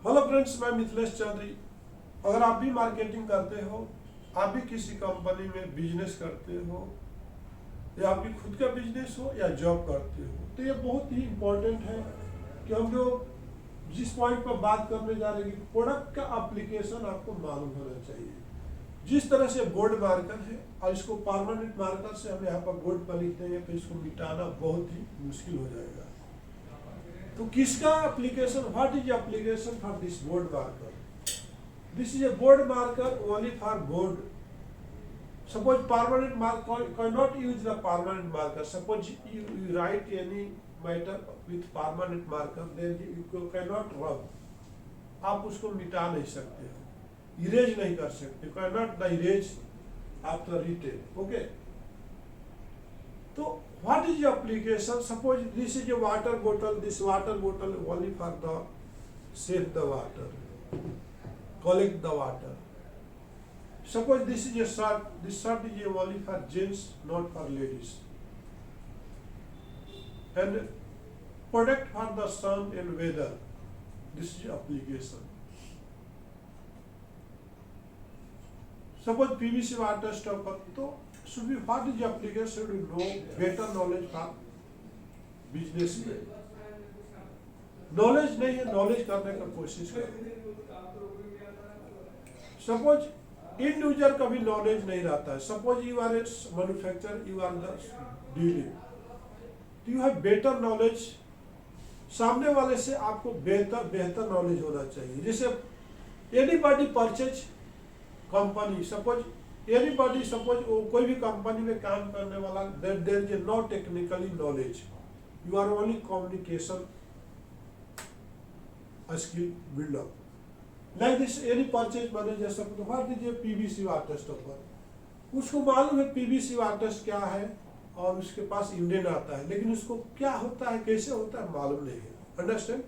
Hello friends, मैं मिथिलेश चौधरी। अगर आप भी मार्केटिंग करते हो, आप भी किसी कंपनी में बिजनेस करते हो, या आपकी खुद का बिजनेस हो या जॉब करते हो, तो ये बहुत ही इम्पोर्टेंट है कि हम लोग जिस पॉइंट पर बात करने जा रहे हैं, प्रोडक्ट का एप्लीकेशन आपको मालूम होना चाहिए। जिस तरह से बोर्ड मार्कर है और इसको परमानेंट मार्कर से हम यहाँ पर बोर्ड पर लिख देंगे, तो इसको मिटाना बहुत ही मुश्किल हो जाएगा। तो किसका application, what is application for this board marker? This is a board marker only for board. Suppose permanent marker cannot use the permanent marker. Suppose you write any matter with permanent marker, then you cannot rub. आप उसको मिटा नहीं सकते हो, erase नहीं कर सकते, cannot the erase after written. Okay. तो what is the application? Suppose this is a water bottle. This water bottle only for the save the water, collect the water. Suppose this is a shirt. This shirt is only for gents, not for ladies. And product for the sun and weather. This is application. Suppose PVC water stopper. So should be what is the application? Should we know better knowledge for business में? Knowledge नहीं है, knowledge करने का कोशिश करो. Suppose इन user का भी knowledge नहीं रहता है. Suppose you are a manufacturer, you are the dealing, you have better knowledge. सामने वाले से आपको बेहतर नॉलेज होना चाहिए. जैसे anybody purchase company, suppose anybody, suppose कोई भी कंपनी में काम करने वाला, there is no technically knowledge, you are only communication skill buildup. Like this, any purchase manager, what is a PVC water stopper? उसको मालूम है PVC वाटर क्या है और उसके पास इंडियन आता है, लेकिन उसको क्या होता है, कैसे होता है, मालूम नहीं है. अंडरस्टैंड?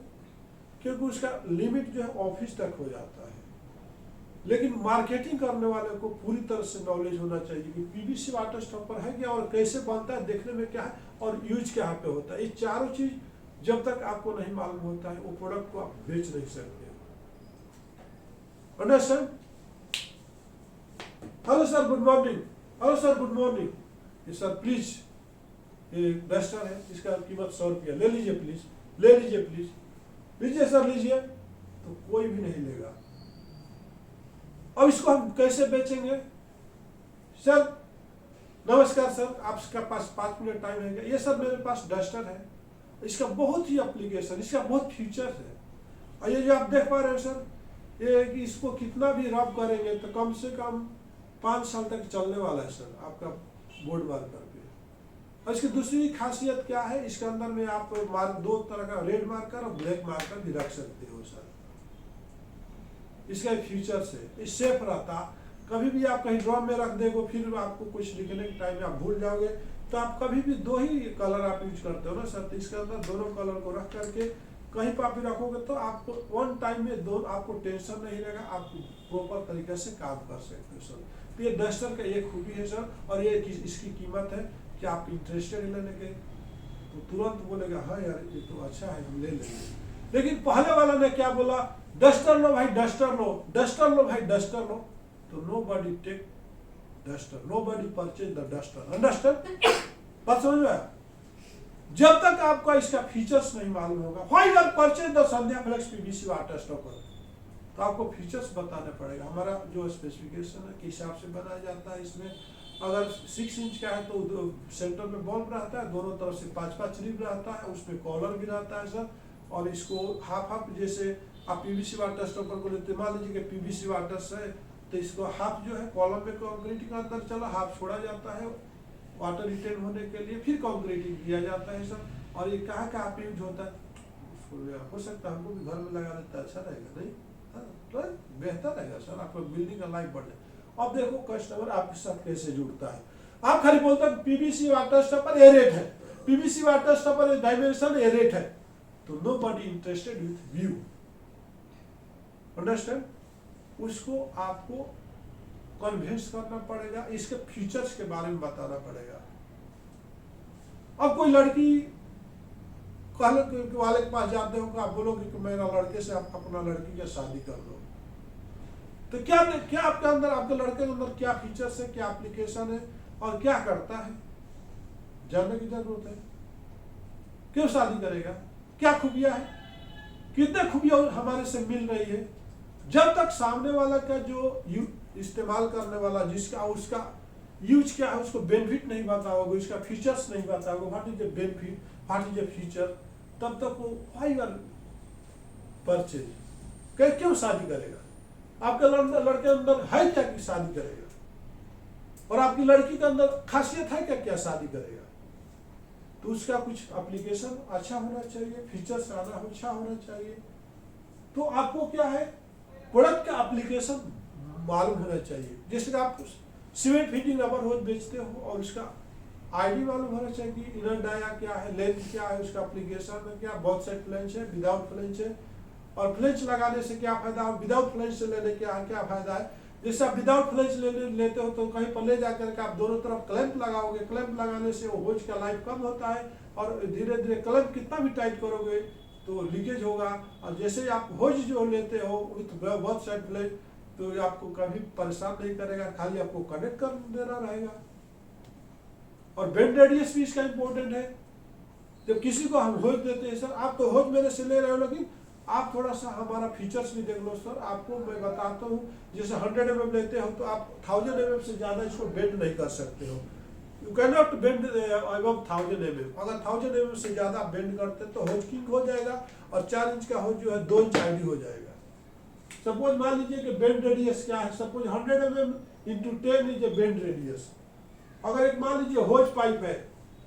क्योंकि उसका लिमिट जो है ऑफिस तक हो जाता है. लेकिन मार्केटिंग करने वाले को पूरी तरह से नॉलेज होना चाहिए कि PVC वाटर स्टॉपर है क्या और कैसे बनता है, देखने में क्या है और यूज क्या पे होता है. ये चारों चीज जब तक आपको नहीं मालूम होता है, वो प्रोडक्ट को आप बेच नहीं सकते. Understand? Hello sir, good morning. Hello sir, good morning. ये सर प्लीज, ये डस्टर है, इसका कीमत 100 रुपया, ले लीजिए प्लीज, ले लीजिए प्लीज, लीजिए सर लीजिए. तो कोई भी नहीं लेगा. अब इसको हम कैसे बेचेंगे? सर नमस्कार सर, आपके पास 5 मिनट टाइम है क्या? ये सर मेरे पास डस्टर है, इसका बहुत ही एप्लीकेशन, इसका बहुत फीचर्स है. और ये जो आप देख पा रहे हैं सर, ये कि इसको कितना भी रब करेंगे तो कम से कम 5 साल तक चलने वाला है सर आपका बोर्ड मार्कर पे. और इसकी दूसरी खासियत क्या है, इसके अंदर में आप दो तरह का रेड मार्कर और ब्लैक मार्कर भी रख सकते हो सर. इसका फीचर्स है, ये सेफ रहता. कभी भी आप कहीं ड्रॉप में रख देगो, फिर आपको कुछ लिखने के टाइम में आप भूल जाओगे, तो आप कभी भी 2 ही कलर आप यूज करते हो ना सर. तो इसके अंदर दोनों कलर को रख करके कहीं पर भी रखोगे तो आपको वन टाइम में दोनों, आपको टेंशन नहीं रहेगा, आप प्रॉपर तरीके से काम कर सकते हो सर. तो ये डस्टर का एक खूबी है सर. और ये इसकी कीमत है कि आप इंटरेस्टेड लेने के, तो तुरंत बोलेगा हाँ यार ये तो अच्छा है, हम ले लेंगे. लेकिन पहले वाला ने क्या बोला, डस्टर लो भाई, डस्टर लो, डस्टर लो भाई, डस्टर लो. तो nobody take duster, nobody purchase the duster. Understand? बात समझ में आया? जब तक आपका इसका फीचर्स नहीं मालूम होगा, why are purchase the Sandhya flex PVC water stopper, तो आपको फीचर्स बताने पड़ेगा. हमारा जो स्पेसिफिकेशन है, किस हिसाब से बनाया जाता है, इसमें अगर 6 इंच का है तो सेंटर में बल्ब रहता है, दोनों तरफ से 5-5 रिब रहता है, उसमें कॉलर भी रहता है सर. और इसको हाफ जैसे आप PVC वाटर स्टॉपर को लेते, मान लीजिए कि PVC वाटर है, तो इसको हाफ जो है कॉलम में कंक्रीट के अंदर चला, हाफ छोड़ा जाता है वाटर रिटेन होने के लिए, फिर कंक्रीटिंग किया जाता है सर. और ये कहाँ पे यूज होता है, उसको हो सकता है हमको भी घर में लगा लेता, अच्छा रहेगा नहीं? तो बेहतर रहेगा सर, आपका बिल्डिंग का लाइफ बढ़े. अब देखो कस्टमर आपके साथ कैसे जुड़ता है. आप खाली बोलते हैं PVC वाटर स्टॉपर ये रेट है, PVC वाटर स्टॉपर डायमेंशन ये रेट है, तो nobody interested with you. Understand? उसको आपको कन्विंस करना पड़ेगा, इसके फीचर्स के बारे में बताना पड़ेगा. अब कोई लड़की वाले के पास जाते हो कि आप बोलोगे कि मेरा लड़के से आप अपना लड़की की शादी कर लो, तो क्या क्या आपके अंदर, आपके लड़के के अंदर क्या फीचर्स है, क्या एप्लीकेशन है और क्या करता है, जानने की जरूरत है। क्यों शादी करेगा, क्या खूबियां है, कितने खूबियां हमारे से मिल रही है। जब तक सामने वाला का जो इस्तेमाल करने वाला जिसका उसका यूज क्या है उसको बेनिफिट नहीं बताओगे, उसका फीचर्स नहीं बताओगे, what is the benefit, what is the feature, तब तक वो व्हाई आर परचेज, क्यों शादी करेगा। आपके लड़के अंदर है क्या कि शादी करेगा, और आपकी लड़की के अंदर खासियत है क्या क्या शादी करेगा। तो उसका कुछ एप्लीकेशन अच्छा होना चाहिए, फीचर्स अच्छा होना चाहिए। तो आपको क्या है, प्रोडक्ट का एप्लीकेशन मालूम होना चाहिए। जैसे आप सीमेंट फिटिंग रबर होज बेचते हो और उसका आईडी मालूम होना चाहिए कि इनर डाया क्या है, लेंथ क्या है, उसका एप्लीकेशन में क्या, बहुत साइड फ्लेंच है, विदाउट फ्लेंच है, और फ्लेंच लगाने से क्या फायदा है, विदाउट फ्लेंच से लेने क्या फायदा है। जैसे आप विदाउट फ्लेंच लेते हो तो कहीं पर ले जाकर के आप दोनों तरफ क्लैंप लगाओगे, क्लैंप लगाने से वो होज का लाइफ कम होता है, और धीरे धीरे क्लैंप कितना भी टाइट करोगे तो लीकेज होगा। और जैसे आप होज जो लेते हो विथ बहुत साइड फ्लेंच, तो आपको कभी परेशान नहीं करेगा, खाली आपको कनेक्ट कर देना रहेगा। और बेंड रेडियस भी इसका इंपॉर्टेंट है। जब किसी को हम होज देते हैं, सर आप तो होज मेरे से ले रहे हो, लेकिन आप थोड़ा सा हमारा फीचर्स भी देख लो सर, आपको मैं बताता हूँ। जैसे 100 mm लेते हो तो आप 1000 mm से ज्यादा इसको बेंड नहीं कर सकते हो, you can not bend above 1000 mm। अगर 1000 mm से ज्यादा बेंड करते तो होज किंग हो जाएगा, और 4 इंच का होज जो है 2 इंच आईडी हो जाएगा। सपोज मान लीजिए कि बेंड रेडियस क्या है, suppose 100 mm into 10 is a bend radius. अगर एक मान लीजिए होज पाइप है,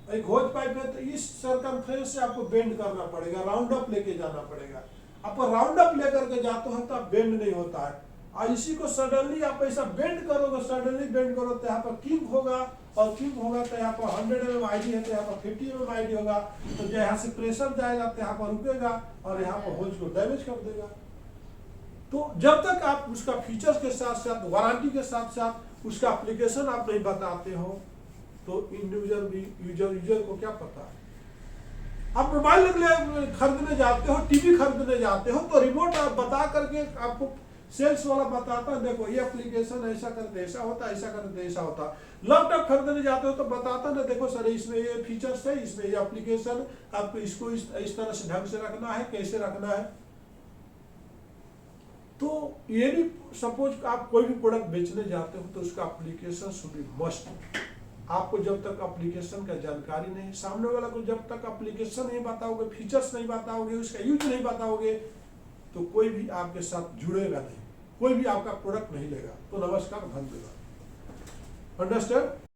एक होज पाइप है, तो इस सरकमफ्रेंस से आपको बेंड करना पड़ेगा, राउंड अप लेके जाना पड़ेगा। आप राउंड अप लेकर के जाते हो तो आप बेंड नहीं होता है, और इसी को सडनली आप ऐसा बेंड करोगे, सडनली बेंड करो तो यहाँ पर किंग होगा, और किंग होगा तो यहाँ पर 100 mm आईडी है तो यहाँ पर 50 mm आईडी होगा, तो यहाँ से प्रेशर जाएगा तो यहाँ पर रुकेगा और यहाँ पर होज को डैमेज कर देगा। तो जब तक आप उसका फीचर्स के साथ साथ, वारंटी के साथ साथ उसका एप्लीकेशन आप नहीं बताते हो, तो इंडिविजुअल भी यूजर को क्या पता है। आप मोबाइल खरीदने जाते हो, टीवी खरीदने जाते हो, तो रिमोट आप बता करके आपको सेल्स वाला बताता है, देखो ये एप्लीकेशन ऐसा करते ऐसा होता, ऐसा करते ऐसा होता। लैपटॉप खरीदने जाते हो तो बताता ना, देखो सर इसमें ये फीचर्स है, इसमें ये एप्लीकेशन, आपको इसको इस तरह से ढंग से रखना है, कैसे रखना है। तो ये भी सपोज आप कोई भी प्रोडक्ट बेचने जाते हो तो उसका एप्लीकेशन शुड बी मस्ट। आपको जब तक एप्लीकेशन का जानकारी नहीं, सामने वाला को जब तक एप्लीकेशन नहीं बताओगे, फीचर्स नहीं बताओगे, उसका यूज नहीं बताओगे, तो कोई भी आपके साथ जुड़ेगा नहीं, कोई भी आपका प्रोडक्ट नहीं लेगा। तो नमस्कार, धन्यवाद। अंडरस्टैंड।